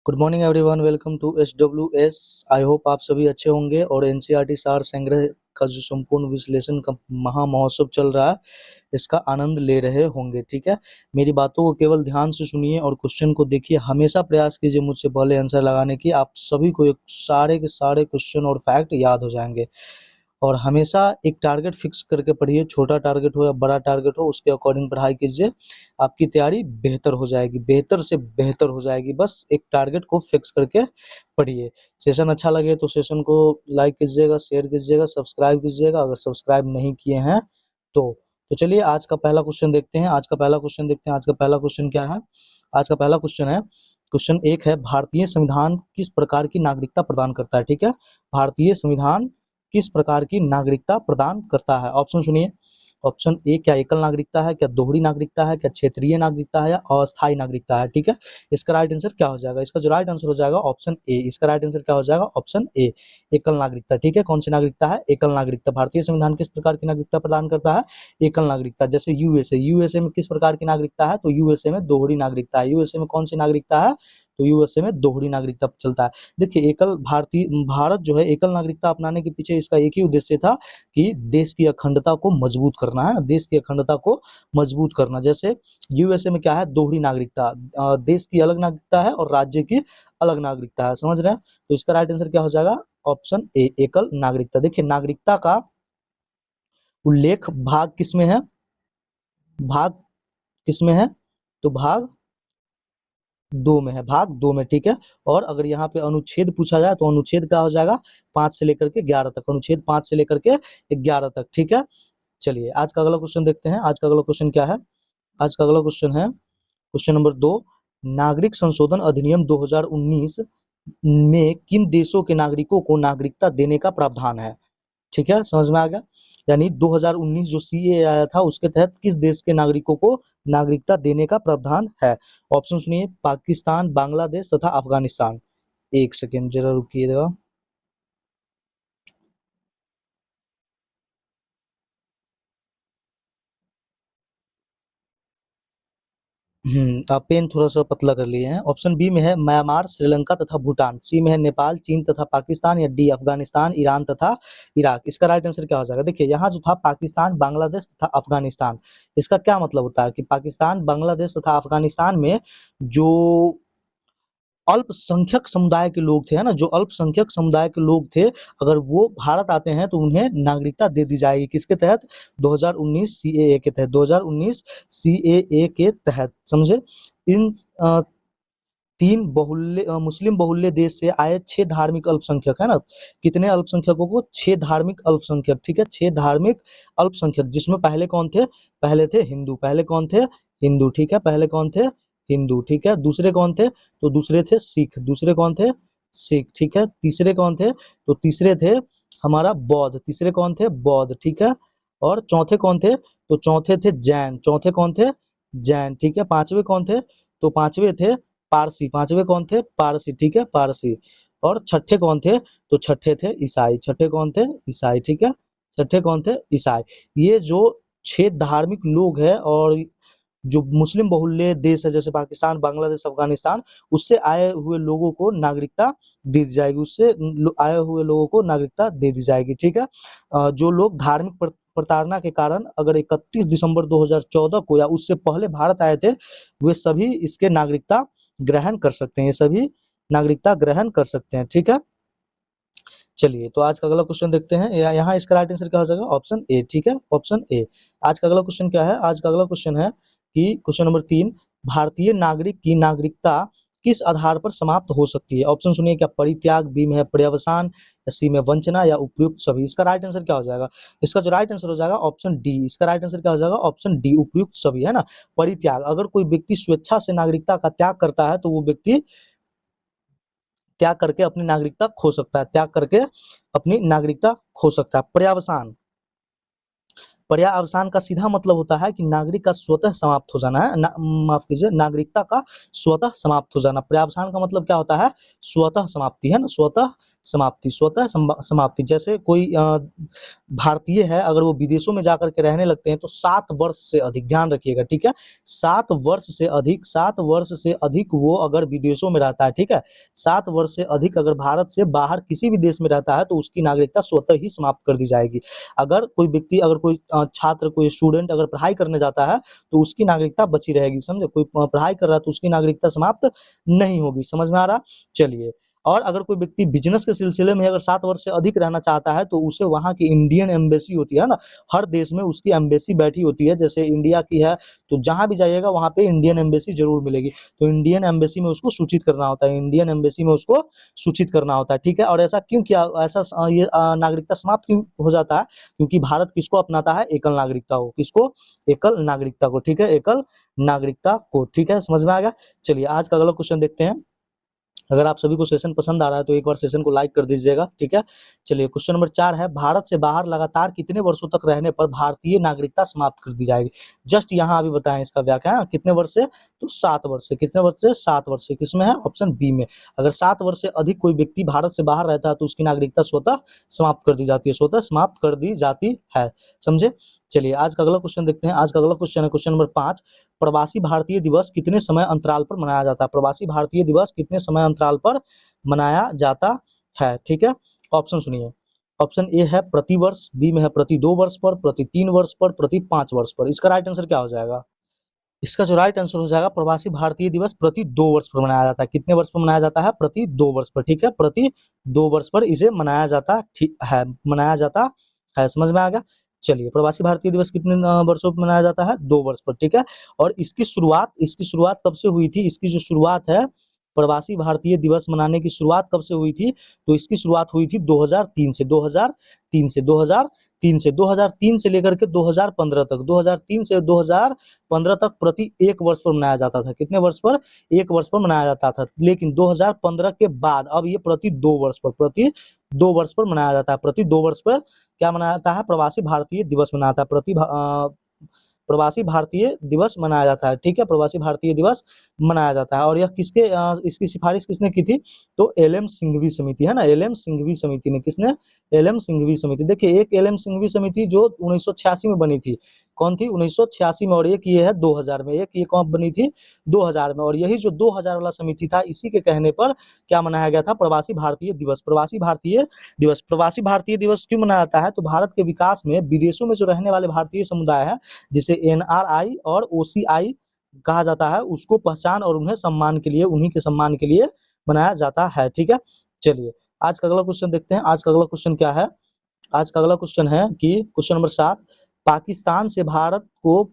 Good morning everyone, welcome to SWS। I hope आप सभी अच्छे होंगे और एनसीईआरटी सार संग्रह का जो संपूर्ण विश्लेषण का महा महोत्सव चल रहा है इसका आनंद ले रहे होंगे। ठीक है, मेरी बातों को केवल ध्यान से सुनिए और क्वेश्चन को देखिए। हमेशा प्रयास कीजिए मुझसे पहले आंसर लगाने की। आप सभी को सारे के सारे क्वेश्चन और फैक्ट याद हो जाएंगे। और हमेशा एक टारगेट फिक्स करके पढ़िए, छोटा टारगेट हो या बड़ा टारगेट हो उसके अकॉर्डिंग पढ़ाई कीजिए। आपकी तैयारी बेहतर हो जाएगी, बेहतर से बेहतर हो जाएगी। बस एक टारगेट को फिक्स करके पढ़िए। सेशन अच्छा लगे तो सेशन को लाइक कीजिएगा, शेयर कीजिएगा, सब्सक्राइब कीजिएगा अगर सब्सक्राइब नहीं किए हैं तो चलिए आज का पहला क्वेश्चन देखते हैं। आज का पहला क्वेश्चन क्या है? आज का पहला क्वेश्चन है, क्वेश्चन 1 है, भारतीय संविधान किस प्रकार की नागरिकता प्रदान करता है? ठीक है, भारतीय संविधान किस प्रकार की नागरिकता प्रदान करता है? ऑप्शन सुनिए। ऑप्शन ए, क्या एकल नागरिकता है, क्या दोहरी नागरिकता है, क्या क्षेत्रीय नागरिकता है या अस्थायी नागरिकता है? ठीक है, इसका राइट आंसर क्या हो जाएगा? इसका जो राइट आंसर हो जाएगा ऑप्शन ए। इसका राइट आंसर क्या हो जाएगा? ऑप्शन ए, एकल नागरिकता। ठीक है, कौन सी नागरिकता है? एकल नागरिकता। भारतीय संविधान किस प्रकार की नागरिकता प्रदान करता है? एकल नागरिकता। जैसे यूएसए में किस प्रकार की नागरिकता है? तो यूएसए में दोहरी नागरिकता है। यूएसए में कौन सी नागरिकता है? तो यूएसए में दोहरी नागरिकता चलता है। देखिए, भारत जो है एकल नागरिकता अपनाने के पीछे इसका एक ही उद्देश्य था कि देश की अखंडता को मजबूत करना है ना, देश की अखंडता को मजबूत करना। जैसे यूएसए में क्या है? दोहरी नागरिकता, देश की अलग नागरिकता है और राज्य की अलग नागरिकता है। समझ रहे हैं? तो इसका राइट आंसर क्या हो जाएगा? ऑप्शन ए, एकल नागरिकता। देखिए, नागरिकता का उल्लेख भाग किसमें है? भाग किसमें है? तो भाग 2 में है, भाग 2 में। ठीक है, और अगर यहाँ पे अनुच्छेद पूछा जाए तो अनुच्छेद क्या हो जाएगा? 5 से लेकर के 11 तक, अनुच्छेद 5 से लेकर के 11 तक। ठीक है, चलिए आज का अगला क्वेश्चन देखते हैं। आज का अगला क्वेश्चन क्या है? आज का अगला क्वेश्चन है क्वेश्चन नंबर 2, नागरिक संशोधन अधिनियम 2019 में किन देशों के नागरिकों को नागरिकता देने का प्रावधान है? ठीक है, समझ में आ गया? यानी 2019 जो सीए आया था उसके तहत किस देश के नागरिकों को नागरिकता देने का प्रावधान है? ऑप्शन सुनिए, पाकिस्तान, बांग्लादेश तथा अफगानिस्तान। एक सेकेंड जरा रुकिएगा। आप पेन थोड़ा सा पतला कर लिए हैं। ऑप्शन बी में है म्यांमार, श्रीलंका तथा भूटान। सी में है नेपाल, चीन तथा पाकिस्तान। या डी अफगानिस्तान, ईरान तथा इराक। इसका राइट आंसर क्या हो जाएगा? देखिए, यहाँ जो था पाकिस्तान, बांग्लादेश तथा अफगानिस्तान, इसका क्या मतलब होता है कि पाकिस्तान, बांग्लादेश तथा अफगानिस्तान में जो अल्पसंख्यक समुदाय के लोग थे, है ना, जो अल्पसंख्यक समुदाय के लोग थे, अगर वो भारत आते हैं तो उन्हें नागरिकता दे दी जाएगी। किसके तहत? 2019 सीएए के तहत। 2019 सीएए के तहत, समझे? इन तीन मुस्लिम बहुल्य देश से आए 6 धार्मिक अल्पसंख्यक, है ना, कितने अल्पसंख्यकों को? 6 धार्मिक अल्पसंख्यक। ठीक है, 6 धार्मिक अल्पसंख्यक, जिसमें पहले कौन थे? पहले थे हिंदू। पहले कौन थे? हिंदू। ठीक है, पहले कौन थे? हिंदू। ठीक है, दूसरे कौन थे? तो दूसरे थे सिख। दूसरे कौन थे? सिख। ठीक है, तीसरे कौन थे? तो तीसरे थे हमारा बौद्ध। तीसरे कौन थे? बौद्ध। ठीक है, और चौथे कौन थे? तो चौथे थे जैन। चौथे कौन थे? जैन। ठीक है, पांचवे कौन थे? तो पांचवे थे पारसी। पांचवे कौन थे? पारसी। ठीक है, पारसी। और छठे कौन थे? तो छठे थे ईसाई। छठे कौन थे? ईसाई। ठीक है, छठे कौन थे? ईसाई। ये जो 6 धार्मिक लोग हैं और जो मुस्लिम बहुल्य देश है जैसे पाकिस्तान, बांग्लादेश, अफगानिस्तान, उससे आए हुए लोगों को नागरिकता दी जाएगी। उससे आए हुए लोगों को नागरिकता दे दी जाएगी। ठीक है, जो लोग धार्मिक प्रताड़ना के कारण अगर 31 दिसंबर 2014 को या उससे पहले भारत आए थे, वे सभी इसके नागरिकता ग्रहण कर सकते हैं। ये सभी नागरिकता ग्रहण कर सकते हैं। ठीक है, चलिए तो आज का अगला क्वेश्चन देखते हैं। यहाँ इसका राइट आंसर क्या हो जाएगा? Option A. ठीक है, ऑप्शन ए। आज का अगला क्वेश्चन क्या है? आज का अगला क्वेश्चन है कि क्वेश्चन नंबर 3, भारतीय नागरिक की नागरिकता किस आधार पर समाप्त हो सकती है? ऑप्शन सुनिए, क्या परित्याग, बी में है पर्यवसान, या सी में वंचना, या उपयुक्त सभी। इसका राइट आंसर क्या हो जाएगा? इसका जो राइट आंसर हो जाएगा ऑप्शन डी। इसका राइट आंसर क्या हो जाएगा? ऑप्शन डी, उपयुक्त सभी, है ना। परित्याग, अगर कोई व्यक्ति स्वेच्छा से नागरिकता का त्याग करता है तो वो व्यक्ति त्याग करके अपनी नागरिकता खो सकता है, त्याग करके अपनी नागरिकता खो सकता है। पर्यावसान, पर्यावसान का सीधा मतलब होता है कि नागरिक का स्वतः समाप्त हो जाना है, माफ कीजिए, नागरिकता का स्वतः समाप्त हो जाना। पर्यावसान का मतलब क्या होता है? स्वतः समाप्ति, है ना, स्वतः समाप्ति, स्वतः समाप्ति। जैसे कोई भारतीय है, अगर वो विदेशों में जाकर के रहने लगते हैं तो 7 वर्ष से अधिक, ध्यान रखिएगा, ठीक है, 7 वर्ष से अधिक वो अगर विदेशों में रहता है, ठीक है, 7 वर्ष से अधिक अगर भारत से बाहर किसी भी देश में रहता है तो उसकी नागरिकता स्वतः ही समाप्त कर दी जाएगी। अगर कोई व्यक्ति, अगर कोई छात्र, कोई स्टूडेंट अगर पढ़ाई करने जाता है तो उसकी नागरिकता बची रहेगी, समझे? कोई पढ़ाई कर रहा है तो उसकी नागरिकता समाप्त नहीं होगी। समझ में आ रहा? चलिए, और अगर कोई व्यक्ति बिजनेस के सिलसिले में अगर 7 वर्ष से अधिक रहना चाहता है तो उसे वहाँ की इंडियन एम्बेसी होती है ना, हर देश में उसकी एम्बेसी बैठी होती है, जैसे इंडिया की है तो जहाँ भी जाइएगा वहाँ पे इंडियन एम्बेसी जरूर मिलेगी, तो इंडियन एम्बेसी में उसको सूचित करना होता है, इंडियन एम्बेसी में उसको सूचित करना होता है, ठीक है। और ऐसा क्यों किया, ऐसा ये नागरिकता समाप्त क्यों हो जाता है? क्योंकि भारत किसको अपनाता है? एकल नागरिकता को। किसको? एकल नागरिकता को, ठीक है, एकल नागरिकता को, ठीक है, समझ में आ गया। चलिए आज का अगला क्वेश्चन देखते हैं। अगर आप सभी को सेशन पसंद आ रहा है तो एक बार सेशन को लाइक कर दीजिएगा, ठीक है। चलिए क्वेश्चन नंबर 4 है, भारत से बाहर लगातार कितने वर्षों तक रहने पर भारतीय नागरिकता समाप्त कर दी जाएगी? जस्ट यहाँ अभी बताएं इसका व्याख्या, कितने वर्ष से? तो 7 वर्ष से। कितने वर्ष से? 7 वर्ष से। किसमें है? ऑप्शन बी में। अगर 7 वर्ष से अधिक कोई व्यक्ति भारत से बाहर रहता है तो उसकी नागरिकता स्वतः समाप्त कर दी जाती है, स्वतः समाप्त कर दी जाती है, समझे। चलिए आज का अगला क्वेश्चन देखते हैं। आज का अगला क्वेश्चन है क्वेश्चन नंबर 5, प्रवासी भारतीय दिवस कितने समय अंतराल पर मनाया जाता है? प्रवासी भारतीय दिवस कितने समय अंतराल पर मनाया जाता है? ठीक है, ऑप्शन सुनिए। ऑप्शन ए है प्रति वर्ष, बी में है प्रति 2 वर्ष पर, प्रति 3 वर्ष पर, प्रति 5 वर्ष पर। इसका राइट आंसर क्या हो जाएगा? इसका जो राइट आंसर हो जाएगा, प्रवासी भारतीय दिवस प्रति 2 वर्ष पर मनाया जाता है। कितने वर्ष पर मनाया जाता है? प्रति 2 वर्ष पर, ठीक है, प्रति 2 वर्ष पर इसे मनाया जाता है, मनाया जाता है। समझ में आ गया? चलिए, प्रवासी भारतीय दिवस कितने वर्षों पर मनाया जाता है? 2 वर्ष पर, ठीक है। और इसकी शुरुआत कब से हुई थी? इसकी जो शुरुआत है, प्रवासी भारतीय दिवस मनाने की शुरुआत कब से हुई थी? तो इसकी शुरुआत हुई थी 2003 से, 2003 से, 2003 से, 2003 से लेकर के 2015 तक, 2003 से 2015 तक प्रति 1 वर्ष पर मनाया जाता था। कितने वर्ष पर? 1 वर्ष पर मनाया जाता था। लेकिन 2015 के बाद अब ये प्रति 2 वर्ष पर, प्रति 2 वर्ष पर मनाया जाता है। प्रति 2 वर्ष पर क्या मनाया जाता है? प्रवासी भारतीय दिवस मनाया जाता है। प्रवासी भारतीय दिवस मनाया जाता है, ठीक है, प्रवासी भारतीय दिवस मनाया जाता है। और यह इसकी सिफारिश किसने की थी? तो एल.एम. सिंघवी समिति, है ना, एल.एम. सिंघवी समिति ने। किसने? एल.एम. सिंघवी समिति। देखिए, एक एल.एम. सिंघवी समिति जो 1986 में बनी थी, कौन थी? 1986 में। और एक ये है 2000 में, एक ये कब बनी थी? 2000 में। और यही जो 2000 वाला समिति था, इसी के कहने पर क्या मनाया गया था? प्रवासी भारतीय दिवस, प्रवासी भारतीय दिवस। प्रवासी भारतीय दिवस क्यों मनाया जाता है? तो भारत के विकास में विदेशों में जो रहने वाले भारतीय समुदाय है, जिसे एनआरआई और ओसीआई कहा जाता है, उसको पहचान और उन्हें सम्मान के लिए, उन्हीं के सम्मान के लिए बनाया जाता है, ठीक है। चलिए आज का अगला क्वेश्चन देखते हैं। आज का अगला क्वेश्चन क्या है? आज का अगला क्वेश्चन है कि क्वेश्चन नंबर 7, पाकिस्तान से भारत को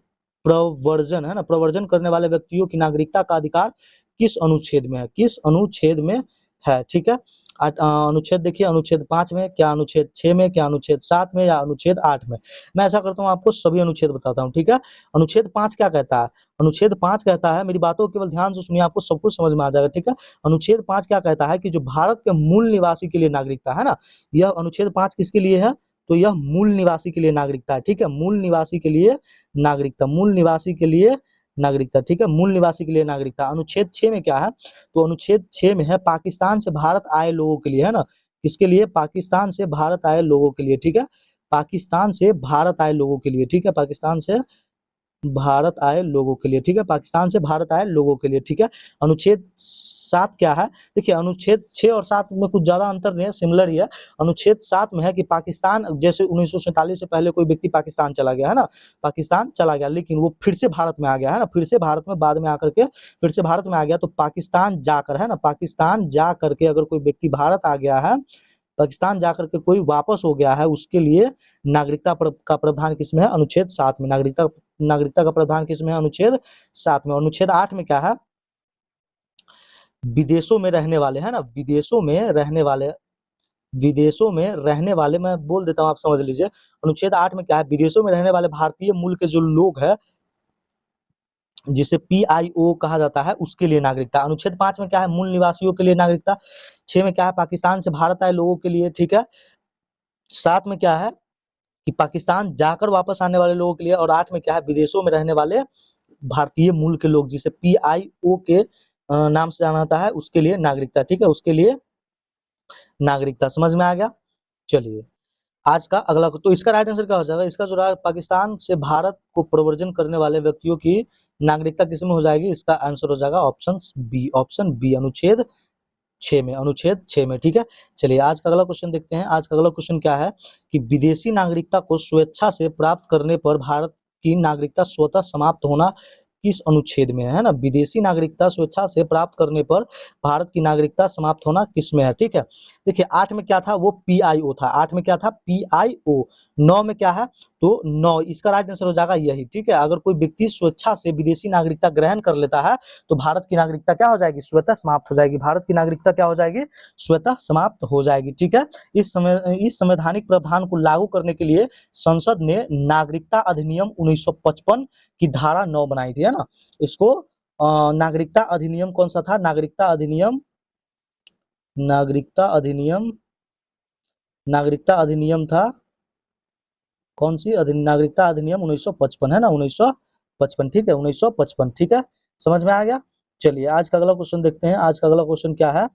प्रव्रजन, है ना, प्रव्रजन करने वाले व्यक्तियों की नागरिकता का अधिकार किस अनुच्छेद में है? किस अनुच्छेद में है? ठीक है, अनुच्छेद देखिए, अनुच्छेद 5 में, क्या अनुच्छेद 6 में, क्या अनुच्छेद 7 में, या अनुच्छेद 8 में। मैं ऐसा करता हूँ, आपको सभी अनुच्छेद बताता हूँ, ठीक है। अनुच्छेद 5 क्या कहता है? अनुच्छेद 5 कहता है, मेरी बातों को केवल ध्यान से सुनिए, आपको सब कुछ समझ में आ जाएगा, ठीक है। अनुच्छेद 5 क्या कहता है कि जो भारत के मूल निवासी के लिए नागरिकता है ना, यह अनुच्छेद 5 किसके लिए है? तो यह मूल निवासी के लिए नागरिकता है, ठीक है, मूल निवासी के लिए नागरिकता, मूल निवासी के लिए नागरिकता, ठीक है, मूल निवासी के लिए नागरिकता। अनुच्छेद 6 में क्या है? तो अनुच्छेद 6 में है पाकिस्तान से भारत आए लोगों के लिए, है ना, किसके लिए? पाकिस्तान से भारत आए लोगों के लिए, ठीक है, पाकिस्तान से भारत आए लोगों के लिए, ठीक है, पाकिस्तान से भारत आए लोगों के लिए, ठीक है, पाकिस्तान से भारत आए लोगों के लिए, ठीक है। अनुच्छेद 7 क्या है? देखिए, अनुच्छेद 6 और 7 में कुछ ज्यादा अंतर नहीं है, सिमिलर ही है। अनुच्छेद 7 में है कि पाकिस्तान, जैसे 1947 से पहले कोई व्यक्ति पाकिस्तान चला गया, है ना, पाकिस्तान चला गया, लेकिन वो फिर से भारत में आ गया, है ना, फिर से भारत में बाद में आकर के फिर से भारत में आ गया, तो पाकिस्तान जाकर, है ना, पाकिस्तान जा करके अगर कोई व्यक्ति भारत आ गया है, पाकिस्तान जाकर के कोई वापस हो गया है, उसके लिए नागरिकता का प्रावधान किसमें है? अनुच्छेद 7 में। नागरिकता का प्रावधान किसमें है? अनुच्छेद 7 में। अनुच्छेद 8 में क्या है? विदेशों में रहने वाले, है ना, विदेशों में रहने वाले, मैं बोल देता हूँ, आप समझ लीजिए। अनुच्छेद 8 में क्या है? विदेशों में रहने वाले भारतीय मूल के जो लोग हैं, जिसे पीआईओ कहा जाता है, उसके लिए नागरिकता। अनुच्छेद 5 में क्या है? मूल निवासियों के लिए नागरिकता। 6 में क्या है? पाकिस्तान से भारत आए लोगों के लिए, ठीक है। 7 में क्या है? कि पाकिस्तान जाकर वापस आने वाले लोगों के लिए, और 8 में क्या है, विदेशों में रहने वाले भारतीय मूल के लोग, जिसे पीआईओ के नाम से जाना जाता है, उसके लिए नागरिकता। ठीक है, उसके लिए नागरिकता। समझ में आ गया? चलिए आज का अगला, तो इसका राइट आंसर क्या हो जाएगा? इसका जो पाकिस्तान से भारत को प्रव्रजन करने वाले व्यक्तियों की नागरिकता किसमें हो जाएगी? इसका आंसर हो जाएगा ऑप्शन बी। ऑप्शन बी अनुच्छेद 6 में, अनुच्छेद 6 में। ठीक है, चलिए आज का अगला क्वेश्चन देखते हैं। आज का अगला क्वेश्चन क्या है कि विदेशी नागरिकता को स्वेच्छा से प्राप्त करने पर भारत की नागरिकता स्वतः समाप्त होना किस अनुच्छेद में है ना? विदेशी नागरिकता स्वेच्छा से प्राप्त करने पर भारत की नागरिकता समाप्त होना किस में है? ठीक है, देखिए 8 में क्या था, वो पीआईओ था। 8 में क्या था? पीआईओ। 9 में क्या है? तो 9, इसका राइट आंसर हो जाएगा यही। ठीक है, अगर कोई व्यक्ति स्वेच्छा से विदेशी नागरिकता ग्रहण कर लेता है तो भारत की नागरिकता क्या हो जाएगी? स्वतः समाप्त हो जाएगी। भारत की नागरिकता क्या हो जाएगी? स्वतः समाप्त हो जाएगी। ठीक है, इस संवैधानिक प्रावधान को लागू करने के लिए संसद ने नागरिकता अधिनियम 1955 की धारा 9 बनाई थी, है ना? इसको नागरिकता अधिनियम कौन सा था? नागरिकता अधिनियम, नागरिकता अधिनियम, नागरिकता अधिनियम था कौन सी? नागरिकता अधिनियम 1955, है ना? 1955। ठीक है, 1955। ठीक है, समझ में आ गया? चलिए आज का अगला क्वेश्चन देखते हैं। आज का अगला क्वेश्चन क्या है?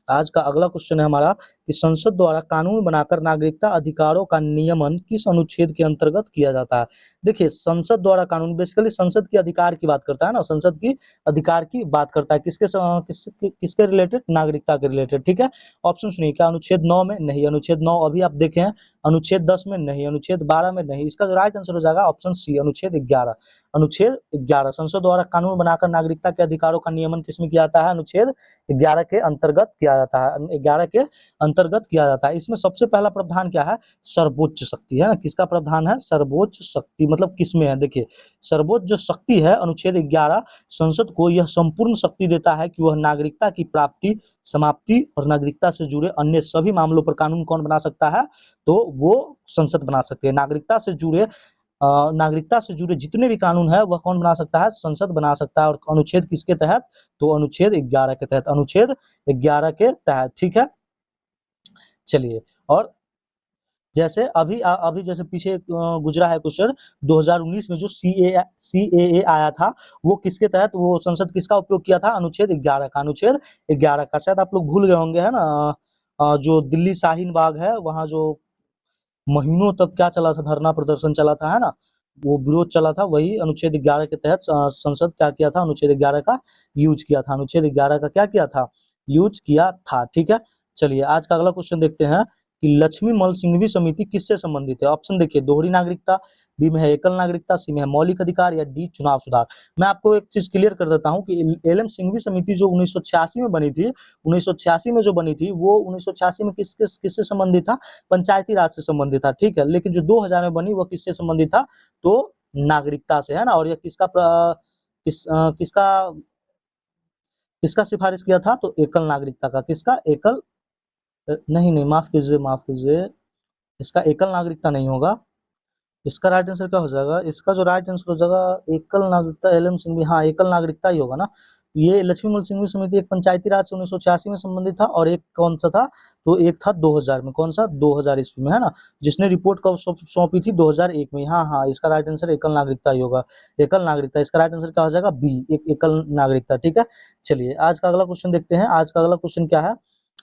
आज का अगला क्वेश्चन है हमारा कि संसद द्वारा कानून बनाकर नागरिकता अधिकारों का नियमन किस अनुच्छेद के अंतर्गत किया जाता है? देखिए संसद द्वारा कानून बेसिकली संसद के अधिकार की बात करता है ना, संसद की अधिकार की बात करता है। किसके रिलेटेड? नागरिकता के रिलेटेड। ठीक है, ऑप्शन सुनिए, क्या अनुच्छेद 9 में? नहीं। अनुच्छेद 9 अभी आप देखे हैं। अनुच्छेद 10 में? नहीं। अनुच्छेद 12 में? नहीं। इसका जो राइट आंसर हो जाएगा ऑप्शन सी, अनुच्छेद 11। अनुच्छेद 11 संसद द्वारा कानून बनाकर नागरिकता के अधिकारों का नियमन किसमें किया जाता है? अनुच्छेद 11 के अंतर्गत किया जाता है। 11 के अंतर्गत किया जाता है। इसमें सबसे पहला प्रावधान क्या है? सर्वोच्च शक्ति, है ना? किसका प्रावधान है? सर्वोच्च शक्ति। मतलब किसमें है? देखिए सर्वोच्च जो शक्ति है, अनुच्छेद 11 संसद को यह संपूर्ण शक्ति देता है कि वह नागरिकता की प्राप्ति, समाप्ति और नागरिकता से जुड़े अन्य सभी मामलों पर कानून कौन बना सकता है? तो वो संसद बना सकती है। नागरिकता से जुड़े जितने भी कानून है वह कौन बना सकता है? संसद बना सकता है। और अनुच्छेद किसके तहत? तो अनुच्छेद 11 के तहत। अनुच्छेद 11 के तहत। ठीक है, चलिए और जैसे अभी जैसे पीछे गुजरा है क्वेश्चन 2019 में जो सीएए आया था, वो किसके तहत, वो संसद किसका उपयोग किया था? अनुच्छेद 11 का। अनुच्छेद 11 का शायद आप लोग भूल गए होंगे, है ना? जो दिल्ली शाहीन बाग है, वहाँ जो महीनों तक क्या चला था? धरना प्रदर्शन चला था, है ना? वो विरोध चला था, वही अनुच्छेद 11 के तहत संसद क्या किया था? अनुच्छेद 11 का यूज किया था। अनुच्छेद 11 का क्या किया था? यूज किया था। ठीक है, चलिए आज का अगला क्वेश्चन देखते हैं कि लक्ष्मी मल सिंघवी समिति किससे संबंधित है? ऑप्शन देखिए, दोहरी नागरिकता, बी में है एकल नागरिकता, सी में है मौलिक अधिकार, या डी चुनाव सुधार। मैं आपको एक चीज क्लियर कर देता हूँ कि एल.एम. सिंघवी समिति जो 1986 में बनी थी, 1986 में जो बनी थी, वो 1986 में किससे संबंधित था? पंचायती राज से संबंधित था। ठीक है, लेकिन जो 2000 में बनी वो किससे संबंधित था? तो नागरिकता से, है ना? और ये किसका किसका सिफारिश किया था? तो एकल नागरिकता का। किसका? एकल नहीं नहीं, माफ कीजिए, माफ कीजिए, इसका एकल नागरिकता नहीं होगा। इसका राइट आंसर क्या हो जाएगा? इसका जो राइट आंसर हो जाएगा एकल नागरिकता, एल.एम. सिंघवी, हाँ एकल नागरिकता ही होगा ना। ये लक्ष्मी मल सिंघवी समिति एक पंचायती राज से 1986 में संबंधित था, और एक कौन सा था? तो एक था 2000 में। कौन सा? 2000 ईस्वी में, है ना? जिसने रिपोर्ट कब सौंपी थी? 2001 में। हाँ हाँ, इसका राइट आंसर एकल नागरिकता ही होगा। एकल नागरिकता, इसका राइट आंसर क्या हो जाएगा? बी, एकल नागरिकता। ठीक है, चलिए आज का अगला क्वेश्चन देखते हैं। आज का अगला क्वेश्चन क्या है?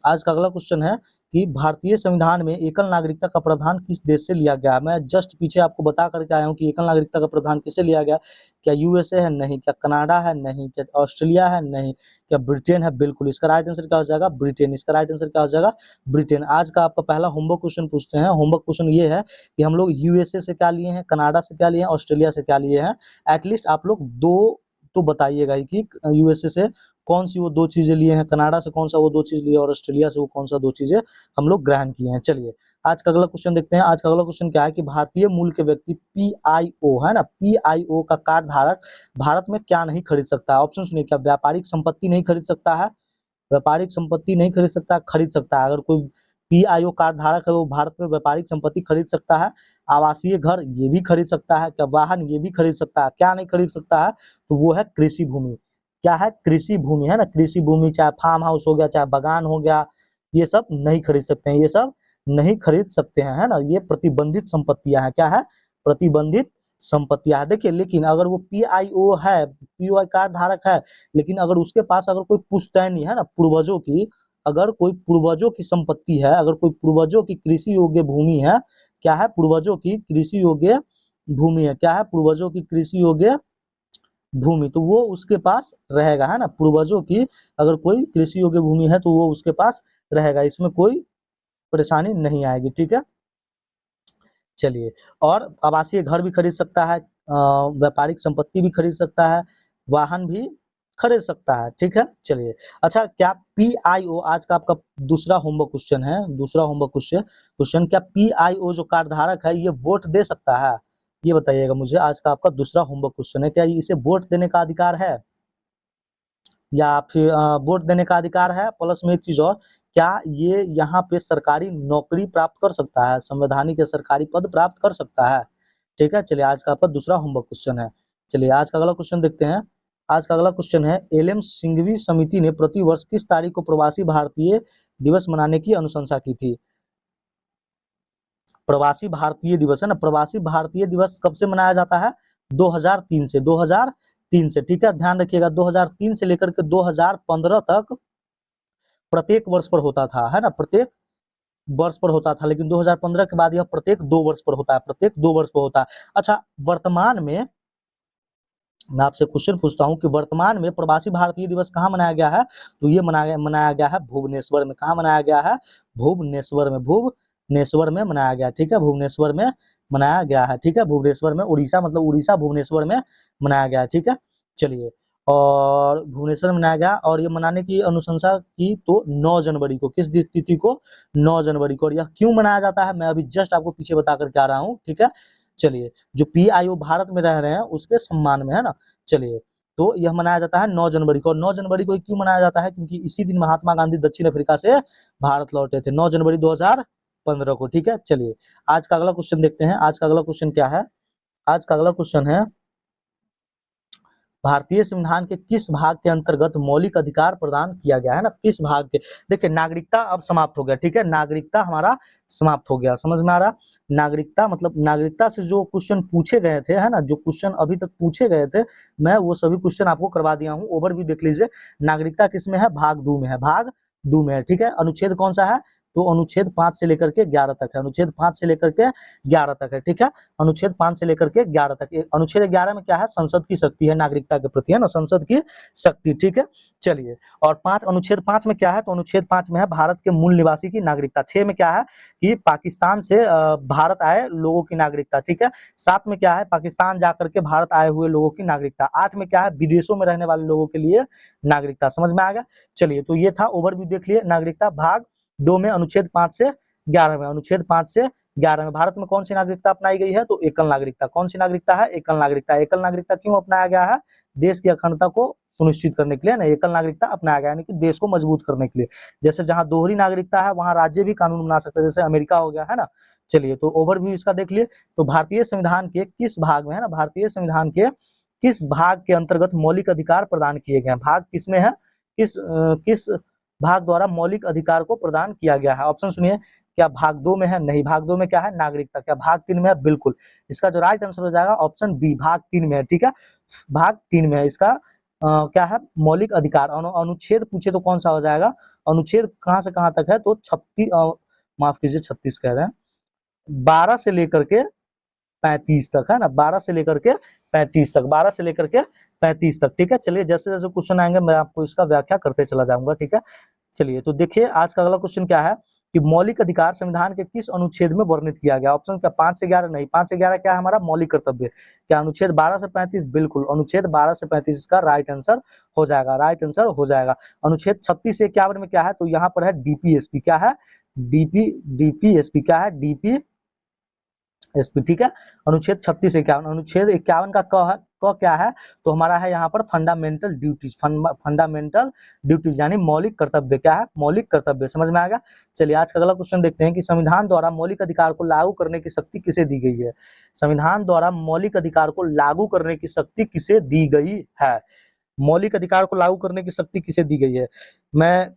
आज का अगला क्वेश्चन है कि भारतीय संविधान में एकल नागरिकता का प्रावधान किस देश से लिया गया? मैं जस्ट पीछे आपको बता करके आया हूँ कि एकल नागरिकता का प्रावधान किससे लिया गया। क्या यूएसए है? नहीं। क्या कनाडा है? नहीं। क्या ऑस्ट्रेलिया है? नहीं। क्या ब्रिटेन है? बिल्कुल। इसका राइट आंसर क्या हो जाएगा? ब्रिटेन। इसका राइट आंसर क्या हो जाएगा? ब्रिटेन। आज का आपका पहला होमवर्क क्वेश्चन पूछते हैं। होमवर्क क्वेश्चन ये है कि हम लोग यूएसए से क्या लिए हैं, कनाडा से क्या लिए हैं, ऑस्ट्रेलिया से क्या लिए हैं। एटलीस्ट आप लोग दो तो बताइएगा ही कि यूएसए से कौन सी वो दो चीजें लिए हैं, कनाडा से कौन सा वो दो चीज लिए, और ऑस्ट्रेलिया से वो कौन सा दो चीजें हम लोग ग्रहण किए हैं। चलिए आज का अगला क्वेश्चन देखते हैं। आज का अगला क्वेश्चन क्या है कि भारतीय मूल के व्यक्ति पीआईओ, है ना, पीआईओ का कार्ड धारक भारत में क्या नहीं खरीद सकता है? ऑप्शन सुनिए, क्या व्यापारिक संपत्ति नहीं खरीद सकता है? व्यापारिक संपत्ति नहीं खरीद सकता, खरीद सकता है। अगर कोई पीआईओ कार्ड धारक है वो भारत में व्यापारिक संपत्ति खरीद सकता है। आवासीय घर ये भी खरीद सकता है। क्या वाहन ये भी खरीद सकता है? क्या नहीं खरीद सकता है? तो वो है कृषि भूमि। क्या है? कृषि भूमि, है ना? कृषि भूमि, चाहे फार्म हाउस हो गया, चाहे बागान हो गया, ये सब नहीं खरीद सकते हैं। ये सब नहीं खरीद सकते हैं, है ना, ये प्रतिबंधित संपत्तियां हैं। क्या है? प्रतिबंधित संपत्तियां है। देखिए, लेकिन अगर वो पीआईओ है, पीओआई कार्ड धारक है, लेकिन अगर उसके पास अगर कोई पुश्तैनी है ना, पूर्वजों की, अगर कोई पूर्वजों की संपत्ति है, अगर कोई पूर्वजों की कृषि योग्य भूमि है, क्या है? पूर्वजों की कृषि योग्य भूमि है। क्या है? पूर्वजों की कृषि योग्य भूमि, तो वो उसके पास रहेगा, है ना। पूर्वजों की अगर कोई कृषि योग्य भूमि है तो वो उसके पास रहेगा, इसमें कोई परेशानी नहीं आएगी, ठीक है। चलिए, और आवासीय घर भी खरीद सकता है, व्यापारिक संपत्ति भी खरीद सकता है, वाहन भी खरीद सकता है, ठीक है। चलिए, अच्छा, क्या पीआईओ, आज का आपका दूसरा होमवर्क क्वेश्चन है, दूसरा होमवर्क क्वेश्चन, क्या पीआईओ जो कार्ड धारक है ये वोट दे सकता है? ये बताइएगा मुझे, आज का आपका दूसरा होमवर्क क्वेश्चन है, क्या इसे वोट देने का अधिकार है, या फिर वोट देने का अधिकार है, प्लस में एक चीज और, क्या ये यहाँ पे सरकारी नौकरी प्राप्त कर सकता है, संवैधानिक या सरकारी पद प्राप्त कर सकता है, ठीक है। चलिए, आज का आपका दूसरा होमवर्क क्वेश्चन है। चलिए, आज का अगला क्वेश्चन देखते हैं। आज का अगला क्वेश्चन है, एलएम सिंघवी समिति ने प्रतिवर्ष किस तारीख को प्रवासी भारतीय दिवस मनाने की अनुशंसा की थी? प्रवासी भारतीय दिवस है ना, प्रवासी भारतीय दिवस कब से मनाया जाता है? 2003 से, 2003 से, ठीक है। ध्यान रखिएगा, 2003 से लेकर के 2015 तक प्रत्येक वर्ष पर होता था, है ना, प्रत्येक वर्ष पर होता था, लेकिन 2015 के बाद यह प्रत्येक 2 वर्ष पर होता है, प्रत्येक 2 वर्ष पर होता है। अच्छा, वर्तमान में मैं आपसे क्वेश्चन पूछता हूँ कि वर्तमान में प्रवासी भारतीय दिवस कहाँ मनाया गया है? तो ये मनाया गया है भुवनेश्वर में। कहाँ मनाया गया है? भुवनेश्वर में, भुवनेश्वर में मनाया गया, ठीक है। भुवनेश्वर में मनाया गया है, ठीक है। भुवनेश्वर में, उड़ीसा, मतलब उड़ीसा, भुवनेश्वर में मनाया गया है, ठीक है। चलिए, और भुवनेश्वर में मनाया गया, और ये मनाने की अनुशंसा की तो 9 जनवरी को, किस तिथि को? 9 जनवरी को। और यह क्यों मनाया जाता है, मैं अभी जस्ट आपको पीछे बता करके आ रहा हूँ, ठीक है। चलिए, जो पीआईओ भारत में रह रहे हैं उसके सम्मान में, है ना। चलिए, तो यह मनाया जाता है 9 जनवरी को। 9 जनवरी को क्यों मनाया जाता है? क्योंकि इसी दिन महात्मा गांधी दक्षिण अफ्रीका से भारत लौटे थे, 9 जनवरी 2015 को, ठीक है। चलिए, आज का अगला क्वेश्चन देखते हैं। आज का अगला क्वेश्चन क्या है? आज का अगला क्वेश्चन है, भारतीय संविधान के किस भाग के अंतर्गत मौलिक अधिकार प्रदान किया गया है ना, किस भाग के? देखिए, नागरिकता अब समाप्त हो गया, ठीक है। नागरिकता हमारा समाप्त हो गया, समझ में आ रहा? नागरिकता मतलब नागरिकता से जो क्वेश्चन पूछे गए थे, है ना, जो क्वेश्चन अभी तक पूछे गए थे, मैं वो सभी क्वेश्चन आपको करवा दिया हूँ। ओवरव्यू देख लीजिए। नागरिकता किसमें है? भाग 2 में है, भाग 2 में है, ठीक है। अनुच्छेद कौन सा है? तो अनुच्छेद 5 से लेकर के 11 तक है, अनुच्छेद 5 से लेकर के 11 तक है, ठीक है। अनुच्छेद 5 से लेकर के 11 तक। अनुच्छेद 11 में क्या है? संसद की शक्ति है नागरिकता के प्रति, है ना, संसद की शक्ति, ठीक है। चलिए, और 5, अनुच्छेद 5 में क्या है? तो अनुच्छेद 5 में है भारत के मूल निवासी की नागरिकता। 6 में क्या है? कि पाकिस्तान से भारत आए लोगों की नागरिकता, ठीक है। 7 में क्या है? पाकिस्तान जाकर के भारत आए हुए लोगों की नागरिकता। 8 में क्या है? विदेशों में रहने वाले लोगों के लिए नागरिकता। समझ में आ गया? चलिए, तो ये था ओवरव्यू, देख लिए। नागरिकता भाग 2 में, अनुच्छेद 5 से 11 में, अनुच्छेद 5 से 11 में भारत में कौन सी नागरिकता अपनाई गई है? तो एकल नागरिकता। कौन सी नागरिकता है? एकल नागरिकता। एकल नागरिकता क्यों अपनाया गया है? देश की अखंडता को सुनिश्चित करने के लिए ना एकल नागरिकता अपनाया गया, यानी कि देश को मजबूत करने के लिए। जैसे जहां दोहरी नागरिकता है वहां राज्य भी कानून बना सकते हैं, जैसे अमेरिका हो गया, है ना। चलिए, तो ओवरव्यू इसका देख लिए। तो भारतीय संविधान के किस भाग में, है ना, भारतीय संविधान के किस भाग के अंतर्गत मौलिक अधिकार प्रदान किए गए हैं? भाग किसमें है? किस भाग द्वारा मौलिक अधिकार को प्रदान किया गया है? ऑप्शन सुनिए। क्या भाग 2 में है? नहीं। भाग 2 में क्या है? नागरिकता। क्या भाग 3 में है? बिल्कुल। इसका जो राइट आंसर हो जाएगा ऑप्शन बी, भाग 3 में है, ठीक है। भाग 3 में है इसका। क्या है? मौलिक अधिकार। अनुच्छेद पूछे तो कौन सा हो जाएगा? अनुच्छेद कहां से कहां तक है? तो 36, माफ कीजिए 36 कह रहे हैं, 12 से लेकर के 35 तक, है ना, 12 से लेकर के 35 तक, 12 से लेकर के 35 तक, ठीक है। चलिए, जैसे जैसे क्वेश्चन आएंगे मैं आपको इसका व्याख्या करते चला जाऊंगा, ठीक है। चलिए, तो देखिए, आज का अगला क्वेश्चन क्या है कि मौलिक अधिकार संविधान के किस अनुच्छेद में वर्णित किया गया? ऑप्शन क्या? 5 से 11 नहीं। 5 से 11 क्या है? हमारा मौलिक कर्तव्य। क्या अनुच्छेद 12 से 35? बिल्कुल, अनुच्छेद 12 से 35 का राइट आंसर हो जाएगा, राइट आंसर हो जाएगा। अनुच्छेद 36 से 51 में क्या है? तो यहाँ पर है डीपीएसपी। क्या है? डीपीएसपी क्या है? डीपी एसपी, ठीक है। अनुच्छेद 36 51, अनुच्छेद 51 का क है, क क्या है? तो हमारा है यहाँ पर फंडामेंटल ड्यूटीज, फंडामेंटल ड्यूटीज यानी मौलिक कर्तव्य। क्या है? मौलिक कर्तव्य। समझ में आ गया? चलिए, आज का अगला क्वेश्चन देखते हैं कि संविधान द्वारा मौलिक अधिकार को लागू करने की शक्ति किसे दी गई है? संविधान द्वारा मौलिक अधिकार को लागू करने की शक्ति किसे दी गई है? मौलिक अधिकार को लागू करने की शक्ति किसे दी गई है? मैं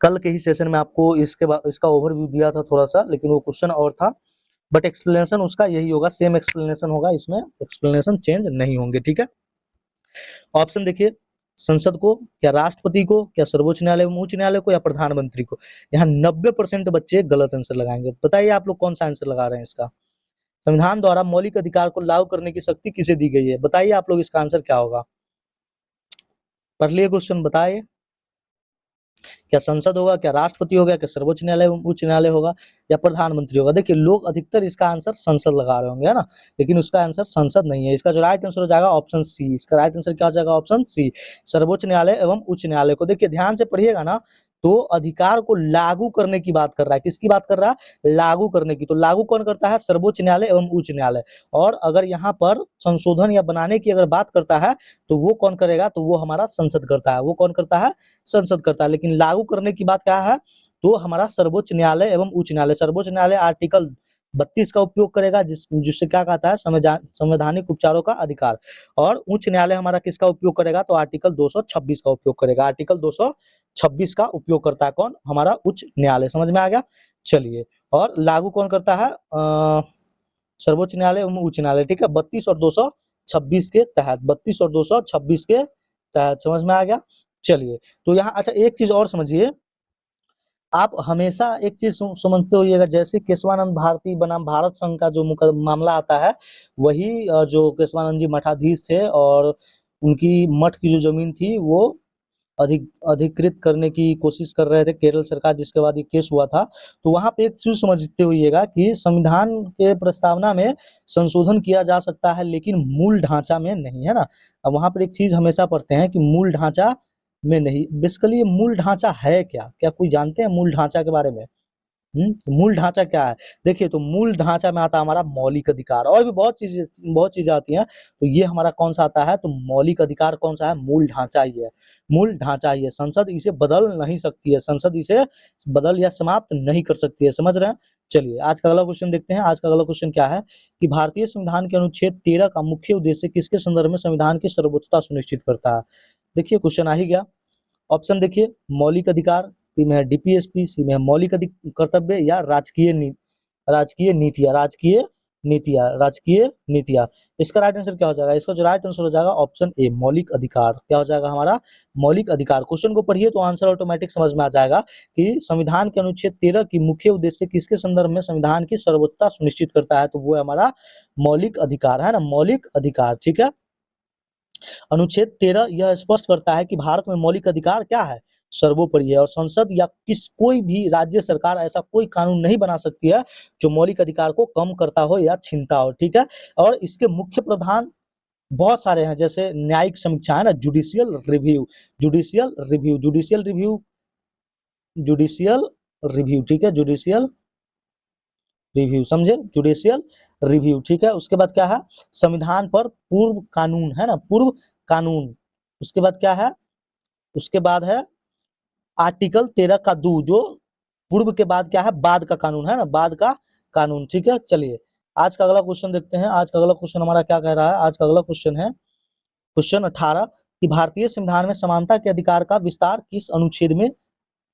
कल के ही सेशन में आपको इसका ओवरव्यू दिया था थोड़ा सा, लेकिन वो क्वेश्चन और था, बट एक्सप्लेनेशन उसका यही होगा, सेम एक्सप्लेनेशन होगा, इसमें एक्सप्लेनेशन चेंज नहीं होंगे, ठीक है। ऑप्शन देखिए, संसद को, क्या राष्ट्रपति को, क्या सर्वोच्च न्यायालय एवं उच्च न्यायालय को, या प्रधानमंत्री को। यहाँ 90% बच्चे गलत आंसर लगाएंगे। बताइए आप लोग कौन सा आंसर लगा रहे हैं इसका। संविधान द्वारा मौलिक अधिकार को लागू करने की शक्ति किसे दी गई है, बताइए आप लोग इसका आंसर क्या होगा। पढ़ लिए क्वेश्चन, बताइए। क्या संसद होगा, क्या राष्ट्रपति होगा, क्या सर्वोच्च न्यायालय उच्च न्यायालय होगा, या प्रधानमंत्री होगा। देखिए लोग अधिकतर इसका आंसर संसद लगा रहे होंगे, है ना, लेकिन उसका आंसर संसद नहीं है। इसका जो राइट आंसर हो जाएगा ऑप्शन सी। इसका राइट आंसर क्या हो जाएगा, ऑप्शन सी, सर्वोच्च न्यायालय एवं उच्च न्यायालय को। देखिए ध्यान से पढ़िएगा ना, तो अधिकार को लागू करने की बात कर रहा है। किसकी बात कर रहा है, लागू करने की। तो लागू कौन करता है, सर्वोच्च न्यायालय एवं उच्च न्यायालय। और अगर यहाँ पर संशोधन या बनाने की अगर बात करता है तो वो कौन करेगा, तो वो हमारा संसद करता है। वो कौन करता है, संसद करता है। लेकिन लागू करने की बात क्या है, तो हमारा सर्वोच्च न्यायालय एवं उच्च न्यायालय। सर्वोच्च न्यायालय आर्टिकल 32 का उपयोग करेगा, जिससे क्या कहता है, संवैधानिक उपचारों का अधिकार। और उच्च न्यायालय हमारा किसका उपयोग करेगा, तो आर्टिकल 226 का उपयोग करेगा। आर्टिकल 226 का उपयोग करता है कौन, हमारा उच्च न्यायालय। समझ में आ गया। चलिए, और लागू कौन करता है, सर्वोच्च न्यायालय एवं उच्च न्यायालय, ठीक है। 32 और 226 के तहत, 32 और 226 के तहत। समझ में आ गया। चलिए, तो यहाँ अच्छा एक चीज और समझिए, आप हमेशा एक चीज समझते होइएगा, जैसे केशवानंद भारती बनाम भारत संघ का जो मामला आता है, वही जो केशवानंद जी मठाधीश थे और उनकी मठ की जो जमीन थी वो अधिकृत करने की कोशिश कर रहे थे केरल सरकार, जिसके बाद ये केस हुआ था। तो वहां पे एक चीज समझते होइएगा कि संविधान के प्रस्तावना में संशोधन किया जा सकता है, लेकिन मूल ढांचा में नहीं, है ना। अब वहां पर एक चीज हमेशा पढ़ते हैं कि मूल ढांचा में नहीं। बेसिकली ये मूल ढांचा है क्या, क्या कोई जानते हैं मूल ढांचा के बारे में। तो मूल ढांचा क्या है, देखिए तो मूल ढांचा में आता है हमारा मौलिक अधिकार, और भी बहुत चीजें आती हैं। तो ये हमारा कौन सा आता है, तो मौलिक अधिकार कौन सा है, मूल ढांचा ही है। मूल ढांचा ही है, संसद इसे बदल नहीं सकती है, संसद इसे बदल या समाप्त नहीं कर सकती है। समझ रहे हैं। चलिए आज का अगला क्वेश्चन देखते हैं। आज का अगला क्वेश्चन क्या है कि भारतीय संविधान के अनुच्छेद 13 का मुख्य उद्देश्य किसके संदर्भ में संविधान की सर्वोच्चता सुनिश्चित करता है। देखिए क्वेश्चन आ ही गया। ऑप्शन देखिए, मौलिक अधिकार, सी में है डीपीएसपी, सी में है मौलिक कर्तव्य, या राजकीय नीतियां। इसका राइट आंसर क्या हो जाएगा, इसका जो राइट आंसर हो जाएगा ऑप्शन ए, मौलिक अधिकार। क्या हो जाएगा हमारा, मौलिक अधिकार। क्वेश्चन को पढ़िए तो आंसर ऑटोमेटिक समझ में आ जाएगा कि संविधान के अनुच्छेद 13 की मुख्य उद्देश्य किसके संदर्भ में संविधान की सर्वोच्चता सुनिश्चित करता है, तो वो है हमारा मौलिक अधिकार, है ना, मौलिक अधिकार, ठीक है। अनुच्छेद 13 यह स्पष्ट करता है कि भारत में मौलिक अधिकार क्या है, सर्वोपरि है, और संसद या कोई भी राज्य सरकार ऐसा कोई कानून नहीं बना सकती है जो मौलिक अधिकार को कम करता हो या छीनता हो, ठीक है। और इसके मुख्य प्रावधान बहुत सारे हैं, जैसे न्यायिक समीक्षा, है ना, जुडिशियल रिव्यू, जुडिशियल रिव्यू, ठीक है, जुडिशियल रिव्यू, समझे, जुडिशियल रिव्यू, ठीक है। उसके बाद क्या है, संविधान पर पूर्व कानून, है ना, पूर्व कानून। उसके बाद क्या है, उसके बाद है आर्टिकल 13 का 2, जो पूर्व के बाद क्या है, बाद का कानून, है ना, बाद का कानून, ठीक है। चलिए आज का अगला क्वेश्चन देखते हैं। आज का अगला क्वेश्चन हमारा क्या कह रहा है, आज का अगला क्वेश्चन है क्वेश्चन 18 कि भारतीय संविधान में समानता के अधिकार का विस्तार किस अनुच्छेद में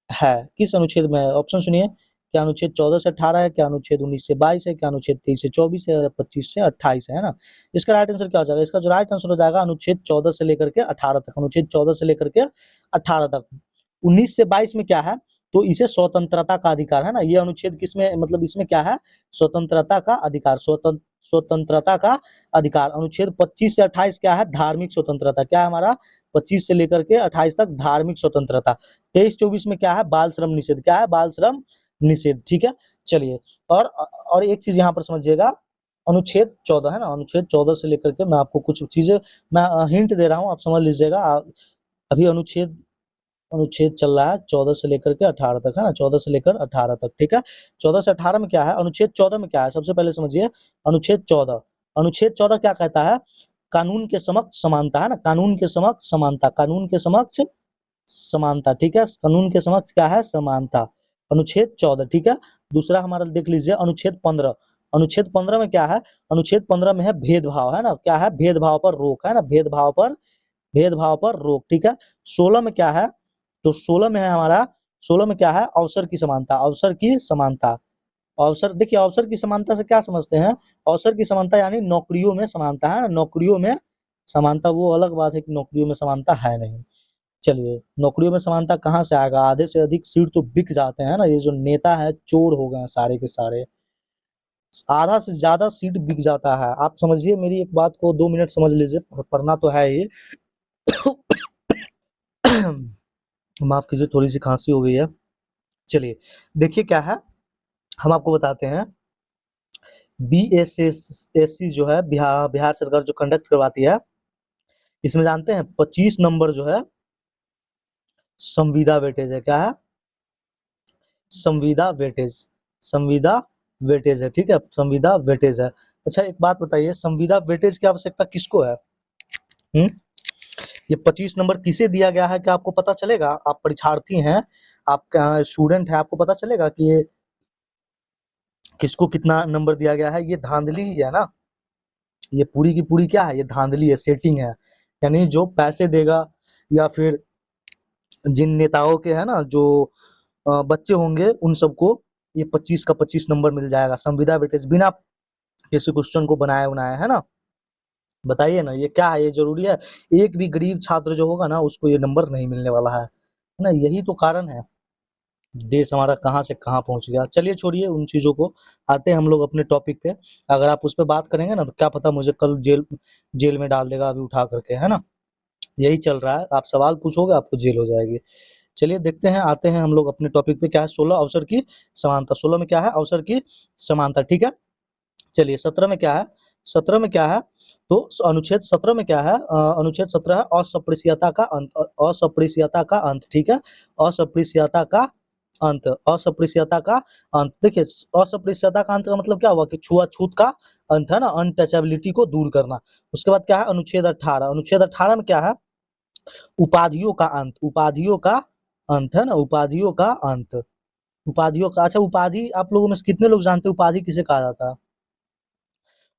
है, किस अनुच्छेद में है। ऑप्शन सुनिए, क्या अनुच्छेद 14 से 18 है, क्या अनुच्छेद 19 से 22 है, क्या अनुच्छेद 23 से 24 है, 25 से 28 है ना। इसका राइट आंसर क्या हो जाएगा, इसका जो राइट आंसर हो जाएगा अनुच्छेद 14 से लेकर के 18 तक, अनुच्छेद 14 से लेकर के 18 तक। 19 से 22 में क्या है, तो इसे स्वतंत्रता का अधिकार, है ना, ये अनुच्छेद किसमें, मतलब इसमें क्या है, स्वतंत्रता का अधिकार, स्वतंत्रता का अधिकार। अनुच्छेद 25 से 28 क्या है, धार्मिक स्वतंत्रता, क्या है हमारा, 25 से लेकर के 28 तक धार्मिक स्वतंत्रता। 23-24 में क्या है, बाल श्रम निषेध, क्या है, बाल श्रम निषेध, ठीक है। चलिए, और एक चीज यहाँ पर समझिएगा, अनुच्छेद 14, है ना, अनुच्छेद 14 से लेकर के मैं आपको कुछ चीजें मैं हिंट दे रहा हूँ, आप समझ लीजिएगा। अभी अनुच्छेद अनुच्छेद चल रहा है 14 से लेकर के 18 तक, है ना, 14 से लेकर 18 तक, ठीक है। 14 से 18 में क्या है, अनुच्छेद 14 में क्या है, सबसे पहले समझिए। अनुच्छेद 14 क्या कहता है, कानून के समक्ष समानता, है ना, कानून के समक्ष समानता, कानून के समक्ष समानता, ठीक है, कानून के समक्ष क्या है, समानता, अनुच्छेद 14, ठीक है। दूसरा हमारा देख लीजिए अनुच्छेद 15। अनुच्छेद 15 में क्या है, अनुच्छेद 15 में है भेदभाव, है ना, क्या है, भेदभाव पर रोक, है ना, भेदभाव पर रोक, ठीक है। 16 में क्या है, तो 16 में है हमारा 16 में क्या है, अवसर की समानता, अवसर की समानता। अवसर देखिए, अवसर की समानता से क्या समझते हैं, अवसर की समानता यानी नौकरियों में समानता है, नौकरियों में समानता। वो अलग बात है कि नौकरियों में समानता है नहीं। चलिए, नौकरियों में समानता कहाँ से आएगा, आधे से अधिक सीट तो बिक जाते हैं ना, ये जो नेता है चोर हो गए हैं सारे के सारे, आधा से ज्यादा सीट बिक जाता है। आप समझिए मेरी एक बात को, 2 मिनट समझ लीजिए, पढ़ना तो है ही। माफ कीजिए, थोड़ी सी खांसी हो गई है। चलिए, देखिए क्या है, हम आपको बताते हैं। BSSC जो है, बिहार बिहार सरकार जो कंडक्ट करवाती है, इसमें जानते हैं 25 नंबर जो है संविदा वेटेज है। क्या है, संविदा वेटेज, संविदा वेटेज है, ठीक है, संविदा वेटेज है। अच्छा एक बात बताइए, संविदा वेटेज की आवश्यकता किसको है? हम्म, ये 25 नंबर किसे दिया गया है, क्या आपको पता चलेगा? आप परीक्षार्थी हैं, आप स्टूडेंट है, आपको पता चलेगा कि ये किसको कितना नंबर दिया गया है? ये धांधली ही है ना, ये पूरी की पूरी क्या है, ये धांधली है, सेटिंग है। यानी जो पैसे देगा या फिर जिन नेताओं के है ना जो बच्चे होंगे, उन सबको ये 25 का 25 नंबर मिल जाएगा, संविदा वेटेज, बिना किसी क्वेश्चन को बनाए बनाए, है ना। बताइए ना, ये क्या है, ये जरूरी है? एक भी गरीब छात्र जो होगा ना, उसको ये नंबर नहीं मिलने वाला है ना। यही तो कारण है, देश हमारा कहाँ से कहाँ पहुंच गया। चलिए छोड़िए उन चीजों को, आते हैं हम लोग अपने टॉपिक पे। अगर आप उस पर बात करेंगे ना, तो क्या पता मुझे कल जेल जेल में डाल देगा अभी उठा करके, है ना। यही चल रहा है, आप सवाल पूछोगे आपको जेल हो जाएगी। चलिए देखते हैं, आते हैं हम लोग अपने टॉपिक पे। क्या है, 16 अवसर की समानता। 16 में क्या है, अवसर की समानता, ठीक है। चलिए 17 में क्या है, 17 में क्या है, तो अनुच्छेद 17 में क्या है, अनुच्छेद 17 है अस्पृश्यता का अंत, अस्पृश्यता का अंत, ठीक है, अस्पृश्यता का अंत, अस्पृश्यता का अंत। देखिए, अस्पृश्यता का अंत का मतलब क्या हुआ कि छुआछूत का अंत, है ना, अनटचेबिलिटी को दूर करना। उसके बाद क्या है, अनुच्छेद 18, अनुच्छेद 18 में क्या है, उपाधियों का अंत, उपाधियों का अंत, है ना, उपाधियों का अंत, उपाधियों का। अच्छा, उपाधि आप लोगों में से कितने लोग जानते हैं उपाधि किसे कहा जाता है?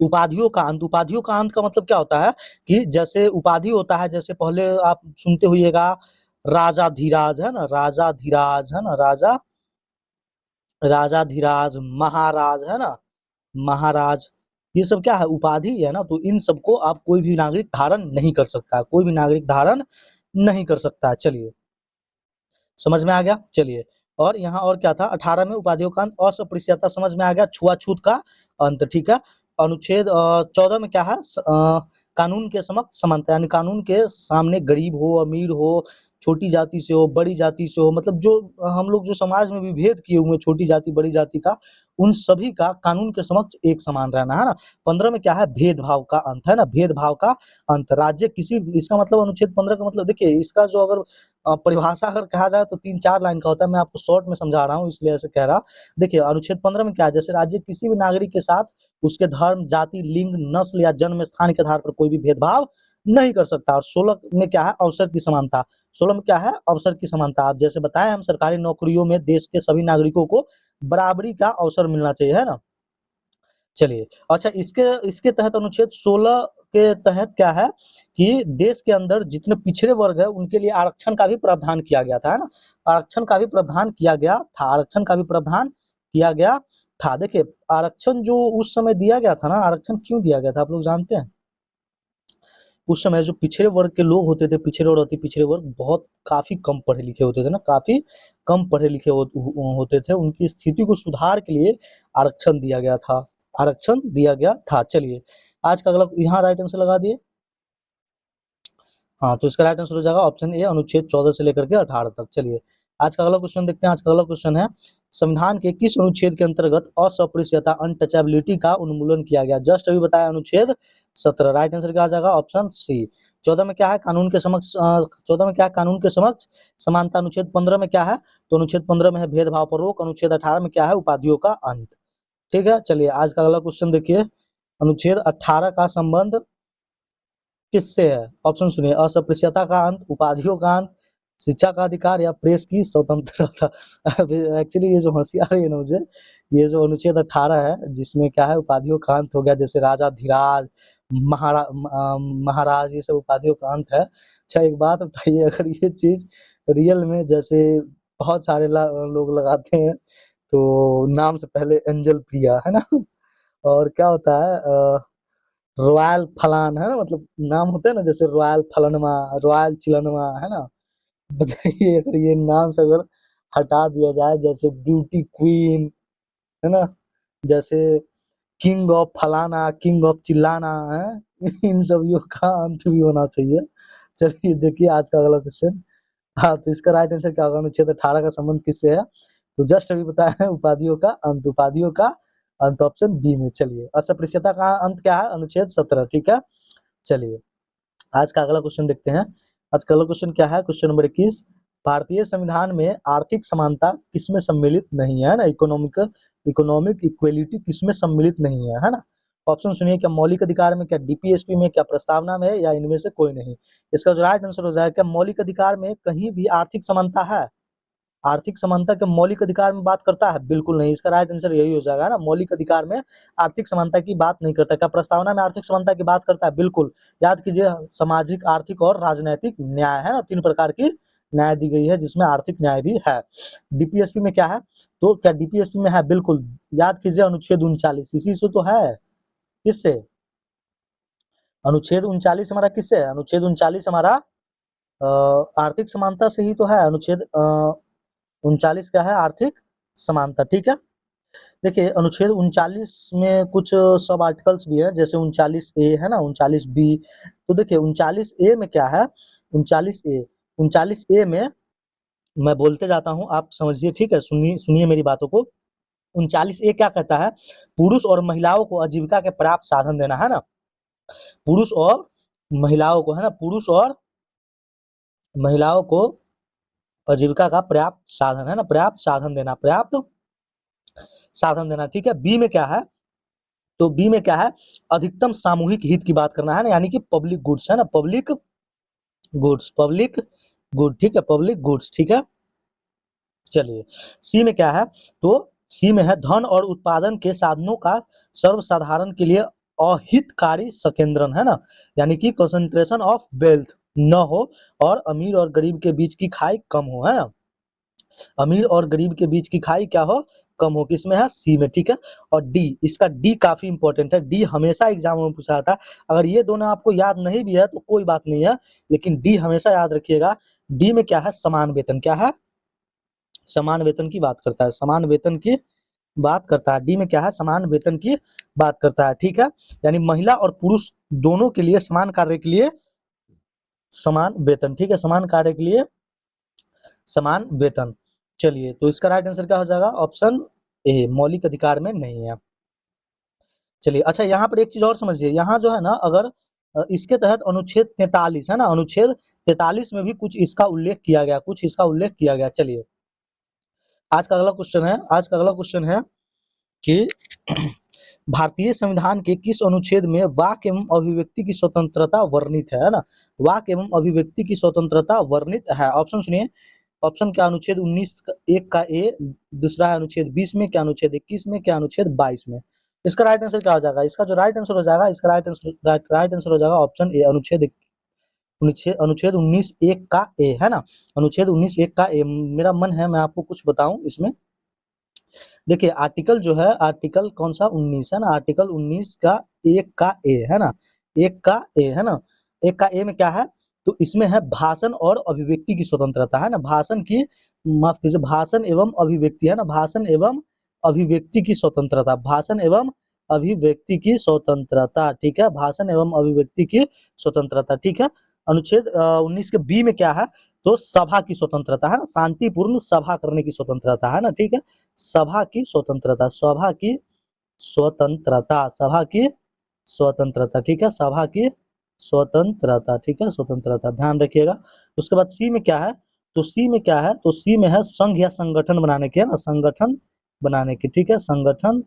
उपाधियों का अंत, उपाधियों का अंत का मतलब क्या होता है कि जैसे उपाधि होता है, जैसे पहले आप सुनते होइएगा राजा धीराज, है ना, राजा धीराज, है ना, राजा, राजा धीराज, महाराज, है ना, महाराज, ये सब क्या है, उपाधि है ना। तो इन सबको आप कोई भी नागरिक धारण नहीं कर सकता, कोई भी नागरिक धारण नहीं कर सकता। चलिए, समझ में आ गया। चलिए, और यहाँ और क्या था, 18 में उपाधियों का अंत, अस्पृश्यता समझ में आ गया, छुआछूत का अंत, ठीक है। अनुच्छेद 14 में क्या है, कानून के समक्ष समानता, यानी कानून के सामने गरीब हो अमीर हो, छोटी जाति से हो बड़ी जाति से हो, मतलब जो हम लोग जो समाज में विभेद किए हुए हैं, छोटी जाति बड़ी जाति का, उन सभी का कानून के समक्ष एक समान रहना, है ना। 15 में क्या है, भेदभाव का अंत, है ना, भेदभाव का अंत। राज्य किसी, इसका मतलब अनुच्छेद 15 का मतलब, देखिए इसका जो अगर परिभाषा अगर कहा जाए तो 3-4 लाइन का होता है, मैं आपको शॉर्ट में समझा रहा हूँ इसलिए ऐसे कह रहा। देखिए अनुच्छेद 15 में क्या है, जैसे राज्य किसी भी नागरिक के साथ उसके धर्म जाति लिंग नस्ल या जन्म स्थान के आधार पर कोई भी भेदभाव नहीं कर सकता। और 16 में क्या है, अवसर की समानता, 16 में क्या है, अवसर की समानता। आप जैसे बताए, हम सरकारी नौकरियों में देश के सभी नागरिकों को बराबरी का अवसर मिलना चाहिए, है ना। चलिए, अच्छा इसके इसके तहत अनुच्छेद 16 के तहत क्या है कि देश के अंदर जितने पिछड़े वर्ग है उनके लिए आरक्षण का भी प्रावधान किया गया था, है ना, आरक्षण का भी प्रावधान किया गया था, आरक्षण का भी प्रावधान किया गया था। देखिए, आरक्षण जो उस समय दिया गया था ना, आरक्षण क्यों दिया गया था आप लोग जानते हैं? उस समय जो पिछड़े वर्ग के लोग होते थे, पिछड़े और अति पिछड़े वर्ग, बहुत काफी कम पढ़े लिखे होते थे ना, काफी कम पढ़े लिखे होते थे, उनकी स्थिति को सुधार के लिए आरक्षण दिया गया था, आरक्षण दिया गया था। चलिए, आज का अगला यहाँ राइट आंसर लगा दिए। हाँ, तो इसका राइट आंसर हो जाएगा ऑप्शन ए, अनुच्छेद 14 से लेकर के 18 तक। चलिए, आज का अगला क्वेश्चन देखते हैं। आज का अगला क्वेश्चन है, संविधान के किस अनुच्छेद के अंतर्गत अस्पृश्यता अनटचेबिलिटी का उन्मूलन किया गया? जस्ट अभी बताया, अनुच्छेद 17। राइट आंसर क्या आ जाएगा, ऑप्शन सी। 14 में क्या है, कानून के समक्ष, 14 में क्या है, कानून के समक्ष समानता। अनुच्छेद 15 में क्या है, तो अनुच्छेद 15 में है भेदभाव पर रोक। अनुच्छेद 18 में क्या है, उपाधियों का अंत। ठीक है, चलिए आज का अगला क्वेश्चन देखिए, अनुच्छेद 18 का संबंध किससे है? ऑप्शन सुनिए, अस्पृश्यता का अंत, उपाधियों का अंत, शिक्षा का अधिकार या प्रेस की स्वतंत्रता। एक्चुअली ये जो हंसी आ रही है ना मुझे, ये जो अनुच्छेद 18 है जिसमें क्या है, उपाधियों का अंत हो गया, जैसे राजा धीराज, महाराज, ये सब उपाधियों का अंत है। अच्छा एक बात बताइए, अगर ये चीज रियल में जैसे बहुत सारे लोग लगाते हैं, तो नाम से पहले एंजल प्रिया है ना। और क्या होता है रॉयल फलान है ना, मतलब नाम होते हैं ना, जैसे रॉयल फलनवा, रॉयल चिलनवा है ना। बताइए अगर ये नाम से अगर हटा दिया जाए, जैसे ब्यूटी क्वीन है ना, जैसे किंग ऑफ फलाना, किंग ऑफ चिल्लाना है। इन सभी का अंत भी होना चाहिए। चलिए देखिए आज का अगला क्वेश्चन। हाँ, तो इसका राइट आंसर क्या होगा? अनुच्छेद 18 का संबंध किससे है? तो जस्ट अभी बताया है, उपाधियों का अंत, उपाधियों का अंत ऑप्शन बी में। चलिए अस्पृश्यता का अंत क्या है? अनुच्छेद 17, ठीक है। चलिए आज का अगला क्वेश्चन देखते हैं। आज का अगला क्वेश्चन क्या है? Question number 21। भारतीय संविधान में आर्थिक समानता किसमें सम्मिलित नहीं है ना, इकोनॉमिक इक्वेलिटी किसमें सम्मिलित नहीं है ना। ऑप्शन सुनिए, क्या मौलिक अधिकार में, क्या डीपीएसपी में, क्या प्रस्तावना में, या इनमें से कोई नहीं। इसका जो राइट आंसर हो जाएगा, क्या मौलिक अधिकार में कहीं भी आर्थिक समानता है? आर्थिक समानता के मौलिक अधिकार में बात करता है? बिल्कुल नहीं। इसका राइट आंसर यही हो जाएगा ना, मौलिक अधिकार में आर्थिक समानता की बात नहीं करता। क्या प्रस्तावना में आर्थिक समानता की बात करता है? बिल्कुल। याद कीजिए, सामाजिक, आर्थिक और राजनैतिक न्याय है ना, 3 प्रकार की न्याय दी गई है, जिसमें आर्थिक न्याय भी है। डीपीएसपी में क्या है? तो क्या डीपीएसपी में है? बिल्कुल। याद कीजिए अनुच्छेद 39 इसी से तो है। किससे? अनुच्छेद 39 हमारा किससे है? अनुच्छेद 39 हमारा आर्थिक समानता से ही तो है। अनुच्छेद 39 क्या है? आर्थिक समानता, ठीक है। देखिए अनुच्छेद 39 में कुछ सब आर्टिकल्स भी है, जैसे 39A है ना, 39B। तो देखिए 39A में क्या है? 39A में मैं बोलते जाता हूँ, आप समझिए, ठीक है। सुनिए सुनिए मेरी बातों को। 39A क्या कहता है? पुरुष और महिलाओं को आजीविका के पर्याप्त साधन देना है ना, पुरुष और महिलाओं को है ना, पुरुष और महिलाओं को आजीविका का पर्याप्त साधन है ना, पर्याप्त साधन देना, पर्याप्त साधन देना, ठीक है। बी में क्या है? तो बी में क्या है? अधिकतम सामूहिक हित की बात करना है ना, यानी कि पब्लिक गुड्स है ना, पब्लिक गुड्स, पब्लिक गुड, ठीक है, पब्लिक गुड्स, ठीक है। चलिए सी में क्या है? तो सी में है धन और उत्पादन के साधनों का सर्वसाधारण के लिए अहितकारी संकेंद्रण है ना, यानी कि कंसंट्रेशन ऑफ वेल्थ न हो, और अमीर और गरीब के बीच की खाई कम हो, है ना। अमीर और गरीब के बीच की खाई क्या हो? कम हो। किसमें है? सी में, ठीक है। और डी, इसका डी काफी इंपॉर्टेंट है, डी हमेशा एग्जाम में पूछा जाता है। अगर ये दोनों आपको याद नहीं भी है तो कोई बात नहीं है, लेकिन डी हमेशा याद रखिएगा। डी में क्या है? समान वेतन, क्या है? समान वेतन की बात करता है, समान वेतन की बात करता है। डी में क्या है? समान वेतन की बात करता है, ठीक है। यानी महिला और पुरुष दोनों के लिए समान कार्य के लिए समान वेतन, ठीक है, समान कार्य के लिए समान वेतन। चलिए तो इसका राइट आंसर क्या हो जाएगा? ऑप्शन ए, मौलिक अधिकार में नहीं है। चलिए अच्छा, यहाँ पर एक चीज और समझिए, यहाँ जो है ना, अगर इसके तहत अनुच्छेद 43 है ना, अनुच्छेद 43 में भी कुछ इसका उल्लेख किया गया, कुछ इसका उल्लेख किया गया। चलिए आज का अगला क्वेश्चन है, आज का अगला क्वेश्चन है कि भारतीय संविधान के किस अनुच्छेद में वाक एवं अभिव्यक्ति की स्वतंत्रता वर्णित है ना, वाक एवं अभिव्यक्ति की स्वतंत्रता वर्णित है। ऑप्शन सुनिए। ऑप्शन क्या? अनुच्छेद 19 1 का ए, दूसरा है अनुच्छेद 20 में, क्या अनुच्छेद 21 में, क्या अनुच्छेद 22 में। इसका राइट आंसर क्या हो जाएगा? इसका जो राइट आंसर हो जाएगा, इसका राइट आंसर हो जाएगा ऑप्शन ए, अनुच्छेद अनुच्छेद 19 1 का ए है ना, अनुच्छेद 19 1 का ए। मेरा मन है मैं आपको कुछ बताऊं इसमें। देखिए आर्टिकल जो है, आर्टिकल कौन सा? 19 है ना, आर्टिकल 19 का 1 का ए है ना, 1 का ए है ना। 1 का ए में क्या है? तो इसमें है भाषण और अभिव्यक्ति की स्वतंत्रता है ना, भाषण की, माफ कीजिए, भाषण एवं अभिव्यक्ति है ना, भाषण एवं अभिव्यक्ति की स्वतंत्रता, भाषण एवं अभिव्यक्ति की स्वतंत्रता, ठीक है, भाषण एवं अभिव्यक्ति की स्वतंत्रता, ठीक है। अनुच्छेद 19 के बी में क्या है? तो सभा की स्वतंत्रता है ना, शांतिपूर्ण सभा करने की स्वतंत्रता है ना, ठीक है। सभा की स्वतंत्रता, सभा की स्वतंत्रता, सभा की स्वतंत्रता, ठीक है, सभा की स्वतंत्रता, ठीक है, स्वतंत्रता, ध्यान रखिएगा। उसके बाद सी में क्या है? तो सी में क्या है? तो सी में है संघ या संगठन बनाने की, है ना, संगठन बनाने की, ठीक है, संगठन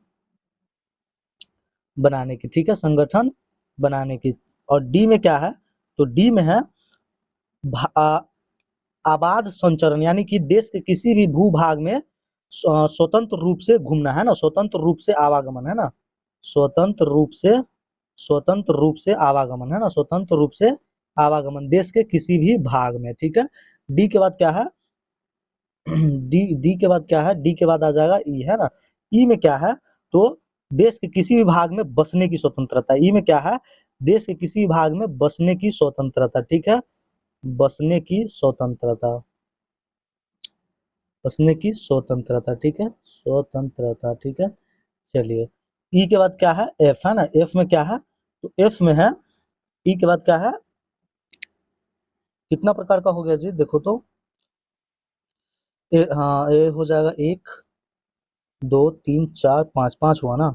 बनाने की, ठीक है, संगठन बनाने की। और डी में क्या है? तो डी में है आबाद संचरण, यानी कि देश के किसी भी भूभाग में स्वतंत्र रूप से घूमना है ना, स्वतंत्र रूप से आवागमन है ना, स्वतंत्र रूप से, स्वतंत्र रूप से आवागमन है ना, स्वतंत्र रूप से आवागमन देश के किसी भी भाग में, ठीक है। डी के बाद क्या है? डी के बाद क्या है, डी के बाद आ जाएगा ई, है ना। ई में क्या है, तो देश के किसी भी भाग में बसने की स्वतंत्रता। ई में क्या है, देश के किसी भी भाग में बसने की स्वतंत्रता, ठीक है, बसने की स्वतंत्रता, बसने की स्वतंत्रता, ठीक है, स्वतंत्रता, ठीक है। चलिए, ई के बाद क्या है, एफ, है ना। एफ में क्या है, तो एफ में है, ई के बाद क्या है, कितना प्रकार का हो गया जी, देखो तो हाँ, ए हो जाएगा 1 2 3 4 5, 5 हुआ ना,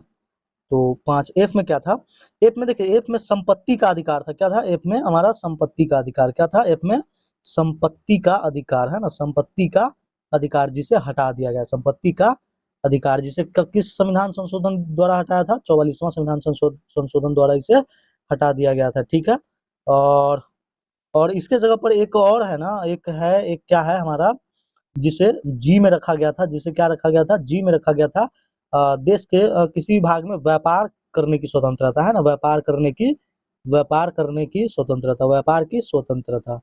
तो 5। एफ में क्या था, एफ में देखिए, एफ में संपत्ति का अधिकार था, क्या था एफ में हमारा, संपत्ति का अधिकार, क्या था एफ में, संपत्ति का अधिकार, है ना, संपत्ति का अधिकार, जिसे हटा दिया गया, संपत्ति का अधिकार, जिसे किस संविधान संशोधन द्वारा हटाया था, 44वां संविधान संशोधन द्वारा इसे हटा दिया गया था, ठीक है। और और इसके जगह पर एक और है ना, एक है, एक क्या है हमारा, जिसे जी में रखा गया था, जिसे क्या रखा गया था, जी में रखा गया था, देश के किसी भी भाग में व्यापार करने की स्वतंत्रता, है ना, व्यापार करने की, व्यापार करने की स्वतंत्रता, व्यापार की स्वतंत्रता,